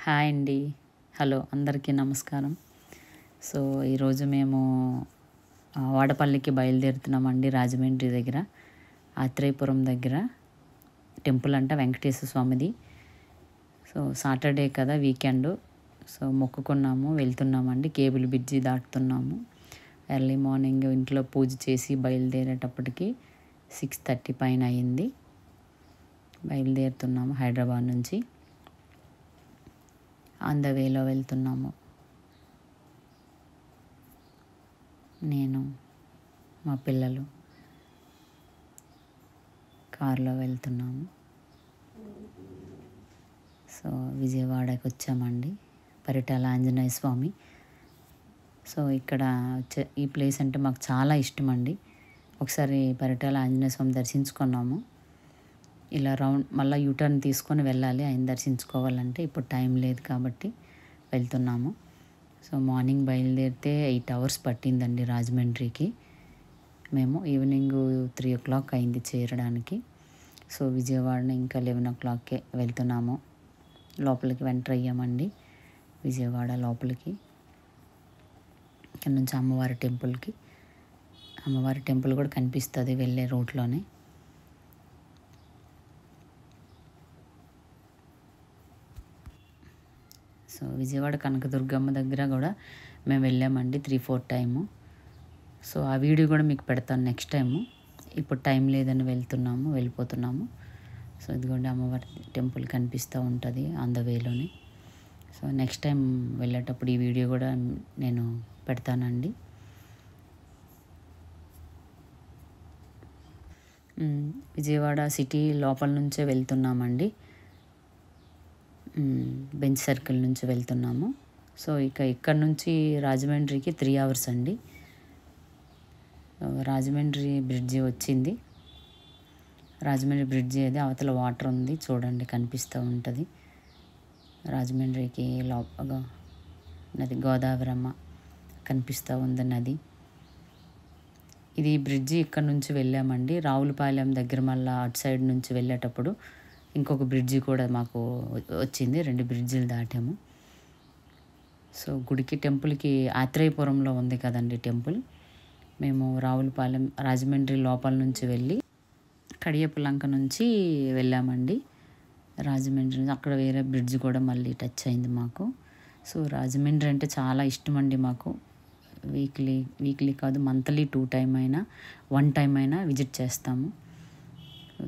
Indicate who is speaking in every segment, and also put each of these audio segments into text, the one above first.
Speaker 1: Hi అండి. Hello అందరికీ నమస్కారం. సో ఈరోజు మేము వాడపల్లికి బయలుదేరుతున్నామండి. రాజమండ్రి దగ్గర ఆత్రేయపురం దగ్గర టెంపుల్ అంట వెంకటేశ్వర స్వామిది. సో సాటర్డే కదా వీకెండ్. సో మొక్కుకున్నాము, వెళ్తున్నామండి. కేబుల్ బ్రిడ్జి దాటుతున్నాము. ఎర్లీ మార్నింగ్ ఇంట్లో పూజ చేసి బయలుదేరేటప్పటికి 6:30 పైన అయింది. బయలుదేరుతున్నాము హైదరాబాద్ నుంచి. ఆన్ ద వేలో వెళ్తున్నాము. నేను, మా పిల్లలు కారులో వెళ్తున్నాము. సో విజయవాడకి వచ్చామండి. పరిటాల ఆంజనేయ స్వామి. సో ఇక్కడ ఈ ప్లేస్ అంటే మాకు చాలా ఇష్టం అండి. ఒకసారి పరిటాల ఆంజనేయ స్వామి దర్శించుకున్నాము. ఇలా రౌండ్ మళ్ళీ యూటర్న్ తీసుకొని వెళ్ళాలి ఆయన దర్శించుకోవాలంటే. ఇప్పుడు టైం లేదు కాబట్టి వెళ్తున్నాము. సో మార్నింగ్ బయలుదేరితే 8 hours పట్టిందండి రాజమండ్రికి. మేము ఈవినింగ్ 3 o'clock అయింది చేరడానికి. సో విజయవాడని ఇంకా 11 o'clockకే వెళ్తున్నాము. లోపలికి ఎంటర్ అయ్యామండి విజయవాడ లోపలికి. ఇక్కడ నుంచి అమ్మవారి టెంపుల్కి. అమ్మవారి టెంపుల్ కూడా కనిపిస్తుంది వెళ్ళే రూట్లోనే. సో విజయవాడ కనకదుర్గమ్మ దగ్గర కూడా మేము వెళ్ళామండి 3-4 times. సో ఆ వీడియో కూడా మీకు పెడతాను నెక్స్ట్ టైము. ఇప్పుడు టైం లేదని వెళ్ళిపోతున్నాము. సో ఇదిగోండి అమ్మవారి టెంపుల్ కనిపిస్తూ ఉంటుంది ఆన్ ద వేలోనే. సో నెక్స్ట్ టైం వెళ్ళేటప్పుడు ఈ వీడియో కూడా నేను పెడతానండి. విజయవాడ సిటీ లోపల నుంచే వెళ్తున్నామండి. బెంచ్ సర్కిల్ నుంచి వెళ్తున్నాము. సో ఇక్కడ నుంచి రాజమండ్రికి 3 hours అండి. రాజమండ్రి బ్రిడ్జి వచ్చింది. రాజమండ్రి బ్రిడ్జి అది అవతల వాటర్ ఉంది చూడండి, కనిపిస్తూ ఉంటుంది. రాజమండ్రికి నది గోదావరమ్మ కనిపిస్తూ ఉంది నది. ఇది బ్రిడ్జి ఇక్కడ నుంచి వెళ్ళామండి. రావులపాలెం దగ్గర మళ్ళీ అటు సైడ్ నుంచి వెళ్ళేటప్పుడు ఇంకొక బ్రిడ్జి కూడా మాకు వచ్చింది. 2 బ్రిడ్జిలు దాటాము. సో గుడికి టెంపుల్కి ఆత్రేయపురంలో ఉంది కదండి టెంపుల్. మేము రావులపాలెం రాజమండ్రి లోపల నుంచి వెళ్ళి కడియపులంక నుంచి వెళ్ళామండి రాజమండ్రి నుంచి. అక్కడ వేరే బ్రిడ్జ్ కూడా మళ్ళీ టచ్ అయింది మాకు. సో రాజమండ్రి అంటే చాలా ఇష్టం అండి మాకు. వీక్లీ కాదు మంత్లీ 2 times అయినా 1 time అయినా విజిట్ చేస్తాము.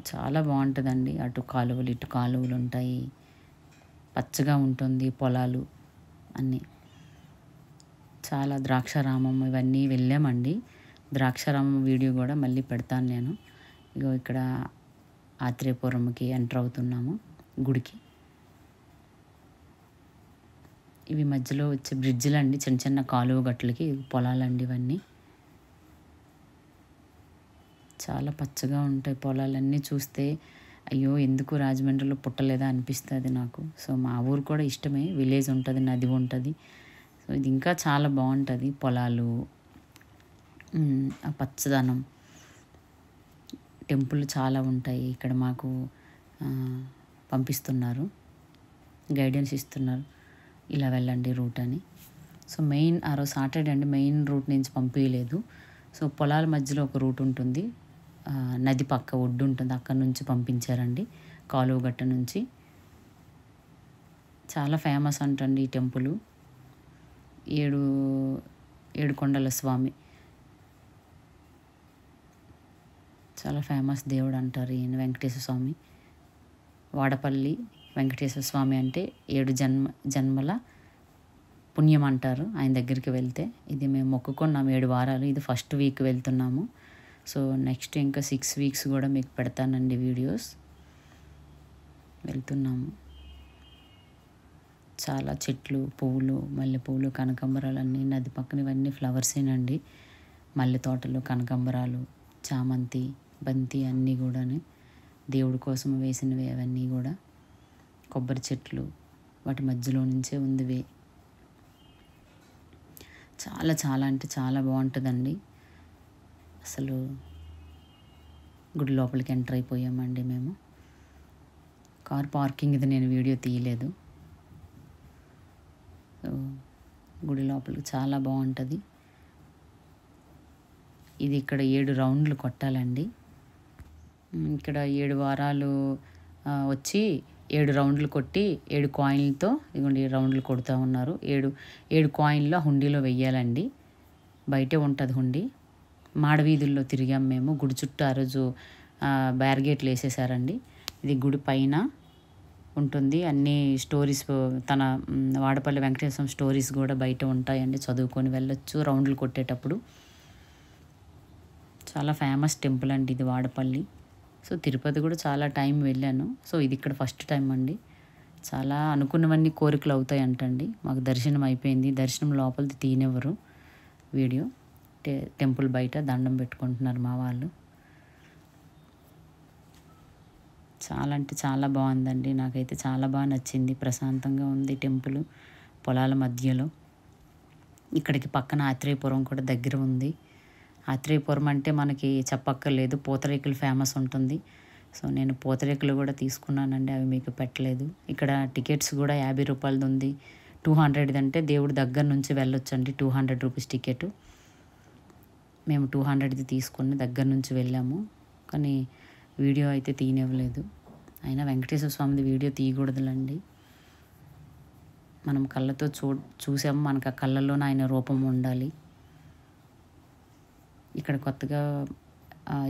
Speaker 1: చాలా బాగుంటుందండి. అటు కాలువలు ఇటు కాలువలు ఉంటాయి, పచ్చగా ఉంటుంది పొలాలు అన్నీ. చాలా ద్రాక్షారామం ఇవన్నీ వెళ్ళామండి. ద్రాక్షారామం వీడియో కూడా మళ్ళీ పెడతాను నేను. ఇగో ఇక్కడ ఆత్రేయపురంకి ఎంటర్ అవుతున్నాము గుడికి. ఇవి మధ్యలో వచ్చే బ్రిడ్జిలు అండి, చిన్న చిన్న కాలువ గట్లకి పొలాలండి ఇవన్నీ. చాలా పచ్చగా ఉంటాయి పొలాలన్నీ. చూస్తే అయ్యో ఎందుకు రాజమండ్రిలో పుట్టలేదా అనిపిస్తుంది నాకు. సో మా ఊరు కూడా ఇష్టమే. విలేజ్ ఉంటుంది, నది ఉంటుంది. సో ఇది ఇంకా చాలా బాగుంటుంది. పొలాలు, ఆ పచ్చదనం, టెంపుల్ చాలా ఉంటాయి ఇక్కడ. మాకు పంపిస్తున్నారు, గైడెన్స్ ఇస్తున్నారు, ఇలా వెళ్ళండి రూట్ అని. సో మెయిన్ ఆ రోజు సాటర్డే అండి, మెయిన్ రూట్ నుంచి పంపించలేదు. సో పొలాల మధ్యలో ఒక రూట్ ఉంటుంది, నది పక్క ఒడ్డు ఉంటుంది, అక్కడ నుంచి పంపించారండి కాలువ గట్ట నుంచి. చాలా ఫేమస్ అంటండి ఈ టెంపుల్. ఏడు కొండల స్వామి చాలా ఫేమస్ దేవుడు అంటారు ఈయన వెంకటేశ్వర స్వామి. వాడపల్లి వెంకటేశ్వర స్వామి అంటే 7 జన్మల పుణ్యం అంటారు ఆయన దగ్గరికి వెళ్తే. ఇది మేము మొక్కుకున్నాము 7 వారాలు. ఇది ఫస్ట్ వీక్ వెళ్తున్నాము. సో నెక్స్ట్ ఇంకా 6 weeks కూడా మీకు పెడతానండి వీడియోస్. వెళ్తున్నాము. చాలా చెట్లు, పువ్వులు, మల్లెపూలు, కనకాంబరాలు అన్నీ నది పక్కన ఇవన్నీ ఫ్లవర్సేనండి. మల్లె తోటలు, కనకాంబరాలు, చామంతి, బంతి అన్నీ కూడా దేవుడి కోసం వేసినవి అవన్నీ కూడా. కొబ్బరి చెట్లు వాటి మధ్యలో నుంచే ఉంది. చాలా చాలా అంటే చాలా బాగుంటుందండి. అసలు గుడి లోపలికి ఎంటర్ అయిపోయామండి మేము. కార్ పార్కింగ్ ఇది నేను వీడియో తీయలేదు. గుడి లోపలికి చాలా బాగుంటుంది. ఇది ఇక్కడ 7 రౌండ్లు కొట్టాలండి. ఇక్కడ 7 వారాలు వచ్చి 7 రౌండ్లు కొట్టి 7 కాయిన్లతో ఇదిగోండి రౌండ్లు కొడుతూ ఉన్నారు. 7 కాయిన్లు ఆ హుండీలో వెయ్యాలండి. బయటే ఉంటుంది హుండీ. మాడవీధుల్లో తిరిగాం మేము. గుడి చుట్టూ ఆ రోజు బ్యారిగేట్లు వేసేసారండి. ఇది గుడి పైన ఉంటుంది. అన్ని స్టోరీస్ తన వాడపల్లి వెంకటేశ్వర స్టోరీస్ కూడా బయట ఉంటాయండి, చదువుకొని వెళ్ళొచ్చు రౌండ్లు కొట్టేటప్పుడు. చాలా ఫేమస్ టెంపుల్ అండి ఇది వాడపల్లి. సో తిరుపతి కూడా చాలా టైం వెళ్ళాను. సో ఇది ఇక్కడ ఫస్ట్ టైం అండి. చాలా అనుకున్నవన్నీ కోరికలు అవుతాయి అంటండి. మాకు దర్శనం అయిపోయింది. దర్శనం లోపలిది తీయనివ్వరు వీడియో. టెంపుల్ బయట దండం పెట్టుకుంటున్నారు మా వాళ్ళు. చాలా అంటే చాలా బాగుందండి. నాకైతే చాలా బాగా నచ్చింది. ప్రశాంతంగా ఉంది టెంపుల్ పొలాల మధ్యలో. ఇక్కడికి పక్కన ఆత్రేయపురం కూడా దగ్గర ఉంది. ఆత్రేయపురం అంటే మనకి చెప్పక్కర్లేదు, పూతరేకులు ఫేమస్ ఉంటుంది. సో నేను పూతరేకులు కూడా తీసుకున్నానండి, అవి మీకు పెట్టలేదు. ఇక్కడ టికెట్స్ కూడా 50 రూపాయలది ఉంది. 200 అంటే దేవుడి దగ్గర నుంచి వెళ్ళొచ్చండి. 200 రూపీస్ టికెట్. మేము 200ది తీసుకొని దగ్గర నుంచి వెళ్ళాము. కానీ వీడియో అయితే తీయనివ్వలేదు. అయినా వెంకటేశ్వర స్వామిది వీడియో తీయకూడదులండి. మనం కళ్ళతో చూసాము, మనకు ఆ కళ్ళలోనే ఆయన రూపం ఉండాలి. ఇక్కడ కొత్తగా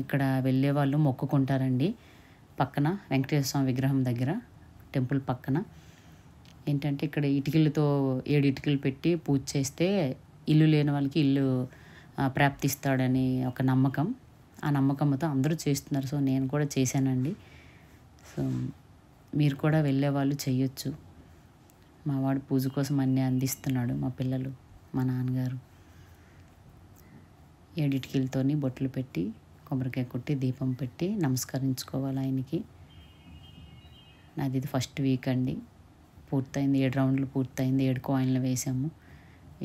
Speaker 1: ఇక్కడ వెళ్ళే వాళ్ళు మొక్కుకుంటారండి. పక్కన వెంకటేశ్వర స్వామి విగ్రహం దగ్గర టెంపుల్ పక్కన ఏంటంటే ఇక్కడ ఇటుకలతో 7 ఇటుకలు పెట్టి పూజ చేస్తే ఇల్లు లేని వాళ్ళకి ఇల్లు ప్రాప్తిస్తాడని ఒక నమ్మకం. ఆ నమ్మకంతో అందరూ చేస్తున్నారు. సో నేను కూడా చేశానండి. సో మీరు కూడా వెళ్ళే వాళ్ళు చేయొచ్చు. మా వాడు పూజ కోసం అన్నీ అందిస్తున్నాడు. మా పిల్లలు, మా నాన్నగారు 7 ఇటుకలతోని బొట్లు పెట్టి కొబ్బరికాయ కొట్టి దీపం పెట్టి నమస్కరించుకోవాలి ఆయనకి. నాది ఇది ఫస్ట్ వీక్ అండి. పూర్తయింది. 7 రౌండ్లు పూర్తయింది. 7 కాయిన్లు వేసాము.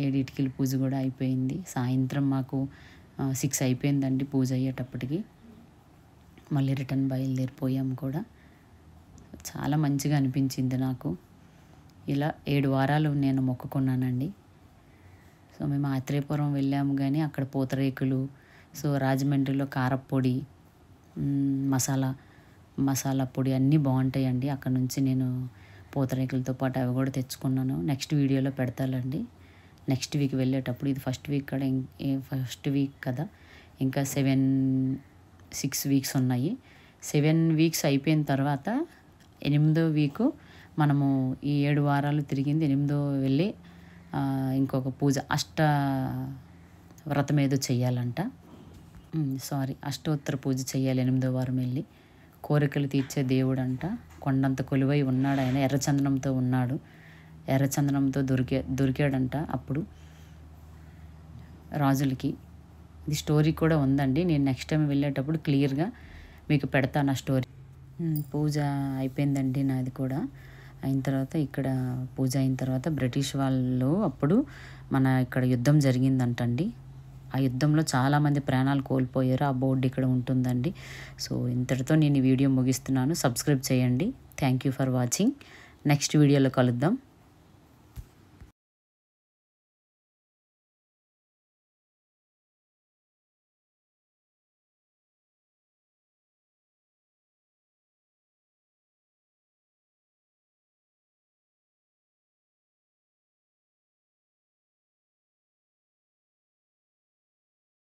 Speaker 1: 7 ఇటుకల పూజ కూడా అయిపోయింది. సాయంత్రం మాకు 6 అయిపోయిందండి పూజ అయ్యేటప్పటికి. మళ్ళీ రిటర్న్ బయలుదేరిపోయాము కూడా. చాలా మంచిగా అనిపించింది నాకు. ఇలా 7 వారాలు నేను మొక్కుకున్నానండి. సో మేము ఆత్రేయపురం వెళ్ళాము, కానీ అక్కడ పూతరేకులు, సో రాజమండ్రిలో కారపొడి, మసాలా పొడి అన్నీ బాగుంటాయండి. అక్కడ నుంచి నేను పూతరేకులతో పాటు అవి కూడా తెచ్చుకున్నాను. నెక్స్ట్ వీడియోలో పెడతానండి. నెక్స్ట్ వీక్ వెళ్ళేటప్పుడు. ఇది ఫస్ట్ వీక్ కదా, ఇంకా 6 వీక్స్ ఉన్నాయి. 7 వీక్స్ అయిపోయిన తర్వాత 8వ వీకు మనము ఈ 7 వారాలు తిరిగింది 8వ వెళ్ళి ఇంకొక పూజ వ్రతం ఏదో చెయ్యాలంట. అష్టోత్తర పూజ చెయ్యాలి 8వ వారం వెళ్ళి. కోరికలు తీర్చే దేవుడు అంట. కొండంత కొలువై ఉన్నాడు ఆయన. ఎర్రచందనంతో ఉన్నాడు. ఎర్రచందనంతో దొరికాడంట అప్పుడు రాజులకి. ఇది స్టోరీ కూడా ఉందండి. నేను నెక్స్ట్ టైం వెళ్ళేటప్పుడు క్లియర్గా మీకు పెడతాను ఆ స్టోరీ. పూజ అయిపోయిందండి నాది కూడా. అయిన తర్వాత ఇక్కడ పూజ అయిన తర్వాత బ్రిటిష్ వాళ్ళు అప్పుడు ఇక్కడ యుద్ధం జరిగిందంటండి. ఆ యుద్ధంలో చాలామంది ప్రాణాలు కోల్పోయారు. ఆ బోర్డు ఇక్కడ ఉంటుందండి. సో ఇంతటితో నేను ఈ వీడియో ముగిస్తున్నాను. సబ్స్క్రైబ్ చేయండి. Thank you for watching. Next వీడియోలో కలుద్దాం.